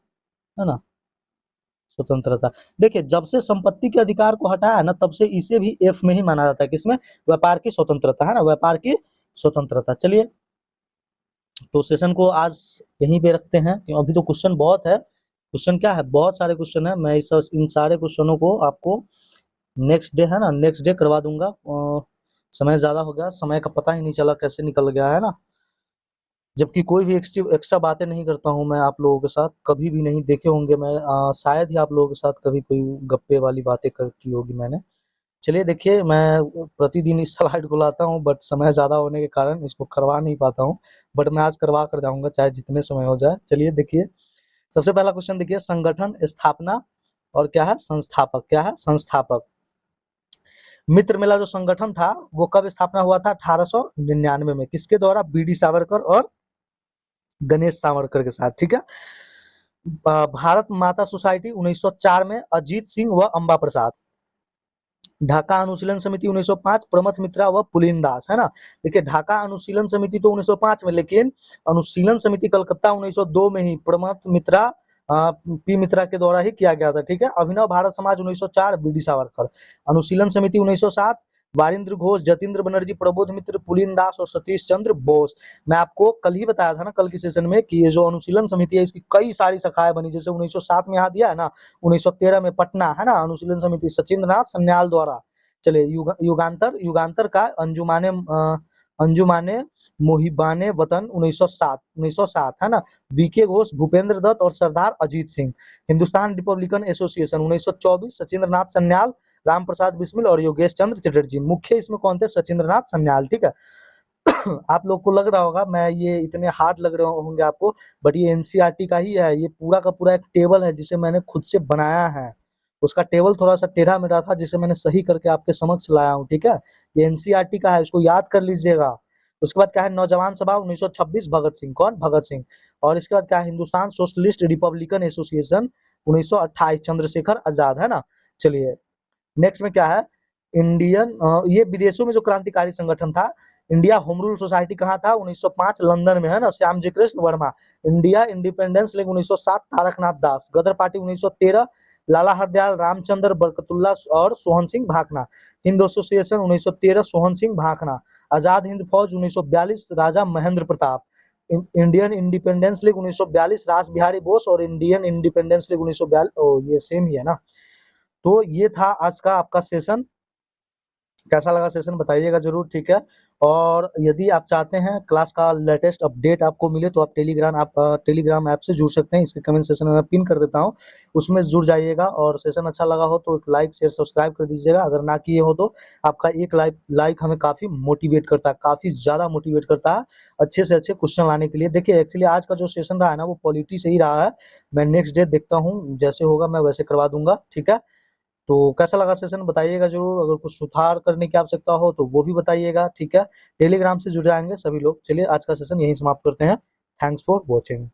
है ना, स्वतंत्रता। देखिए, जब से संपत्ति के अधिकार को हटाया है ना, तब से इसे भी एफ में ही माना जाता है, किसमें, व्यापार की स्वतंत्रता, है ना, व्यापार की स्वतंत्रता। चलिए, तो सेशन को आज यहीं पे रखते हैं, अभी तो क्वेश्चन बहुत है, क्वेश्चन क्या है, बहुत सारे क्वेश्चन है, मैं इन सारे क्वेश्चनों को आपको नेक्स्ट डे, है ना, नेक्स्ट डे करवा दूंगा। समय ज्यादा हो गया, समय का पता ही नहीं चला कैसे निकल गया, है ना। जबकि कोई भी एक्स्ट्रा बातें नहीं करता हूँ मैं आप लोगों के साथ, कभी भी नहीं देखे होंगे मैं, शायद ही आप लोगों के साथ कभी कोई गप्पे वाली बातें की होगी मैंने। चलिए, देखिए, मैं प्रतिदिन इस स्लाइड को लाता हूँ, बट समय ज्यादा होने के कारण इसको करवा नहीं पाता हूँ, बट मैं आज करवा कर जाऊंगा, चाहे जितने समय हो जाए। चलिए, देखिए, सबसे पहला क्वेश्चन देखिए, संगठन स्थापना और क्या है, संस्थापक, क्या है, संस्थापक। मित्र मेला जो संगठन था वो कब स्थापना हुआ था, 1899 में, किसके द्वारा, बीडी सावरकर और गणेश सावरकर के साथ, ठीक है। भारत माता सोसाइटी 1904 में, अजीत सिंह व अम्बा प्रसाद। ढाका अनुशीलन समिति 1905, प्रमथ मित्रा व पुलिन दास, है ना। देखिए, ढाका अनुशीलन समिति तो 1905 में, लेकिन अनुशीलन समिति कलकत्ता 1902 में ही प्रमथ मित्रा पी मित्रा के द्वारा ही किया गया था, ठीक है। अभिनव भारत समाज 1904, बीडी सावरकर। अनुशीलन समिति 1907, वारिंद्र घोष, जतीन्द्र बनर्जी, प्रबोध मित्र, पुलिन दास और सतीश चंद्र बोस। मैं आपको कल ही बताया था ना, कल की सेशन में, कि ये जो अनुशीलन समिति है इसकी कई सारी शाखाएं बनी, जैसे 1907 में यहाँ दिया है ना, 1913 में पटना, है ना, अनुशीलन समिति सचिंद्र नाथ सन्याल द्वारा। चलिए, युगांतर, युगांतर का अंजुमाने मोहिबाने वतन 1907, 1907, है ना। बीके घोष, भूपेंद्र दत्त और सरदार अजीत सिंह। हिंदुस्तान रिपब्लिकन एसोसिएशन 1924, सचिंद्र नाथ सन्याल, राम प्रसाद बिस्मिल और योगेश चंद्र चटर्जी। मुख्य इसमें कौन थे, सचिंद्र नाथ सन्याल, ठीक है। आप लोग को लग रहा होगा मैं ये इतने हार्ड लग रहे होंगे आपको, बट ये एनसीईआरटी का ही है, ये पूरा का पूरा एक टेबल है जिसे मैंने खुद से बनाया है। उसका टेबल थोड़ा सा टेढ़ा मेढ़ा था, जिसे मैंने सही करके आपके समक्ष लाया हूँ, ठीक है। ये एनसीईआरटी का है, इसको याद कर लीजिएगा। उसके बाद क्या है, नौजवान सभा 1926, भगत सिंह, कौन, भगत सिंह। और इसके बाद क्या है, Hindustan socialist republican association 1928, Chandrashekhar Azad, है ना। चलिए, नेक्स्ट में क्या है, ये विदेशों में जो क्रांतिकारी संगठन था, इंडिया होम रूल सोसाइटी कहाँ था, 1905 लंदन में, है ना, Shyamji Krishna Varma. India independence league 1907, Taraknath Das. Ghadar party 1913, Lala Hardayal, Ramchandra Barkatullah और Sohan Singh Bhakna. Hind association 1913, Sohan Singh Bhakna. Azad Hind Fauj 1942, Raja Mahendra Pratap. Indian independence league 1942, Rash Bihari Bose. और इंडियन इंडिपेंडेंस लीग 1942, ये सेम ही है ना। तो ये था आज का आपका सेशन, कैसा लगा सेशन बताइएगा जरूर, ठीक है। और यदि आप चाहते हैं क्लास का लेटेस्ट अपडेट आपको मिले, तो आप टेलीग्राम ऐप से जुड़ सकते हैं, इसके कमेंट सेशन में मैं पिन कर देता हूँ, उसमें जुड़ जाइएगा। और सेशन अच्छा लगा हो तो लाइक शेयर सब्सक्राइब कर दीजिएगा, अगर ना किए हो तो आपका एक लाइक हमें काफी मोटिवेट करता है, काफी ज्यादा मोटिवेट करता है अच्छे से अच्छे क्वेश्चन लाने के लिए। देखिए, एक्चुअली आज का जो सेशन रहा है ना, वो पॉलिटी से ही रहा है। मैं नेक्स्ट डे देखता हूँ, जैसे होगा मैं वैसे करवा दूंगा, ठीक है। तो कैसा लगा सेशन बताइएगा जरूर, अगर कुछ सुधार करने की आवश्यकता हो तो वो भी बताइएगा, ठीक है। टेलीग्राम से जुड़ जाएंगे सभी लोग। चलिए, आज का सेशन यहीं समाप्त करते हैं। Thanks for watching.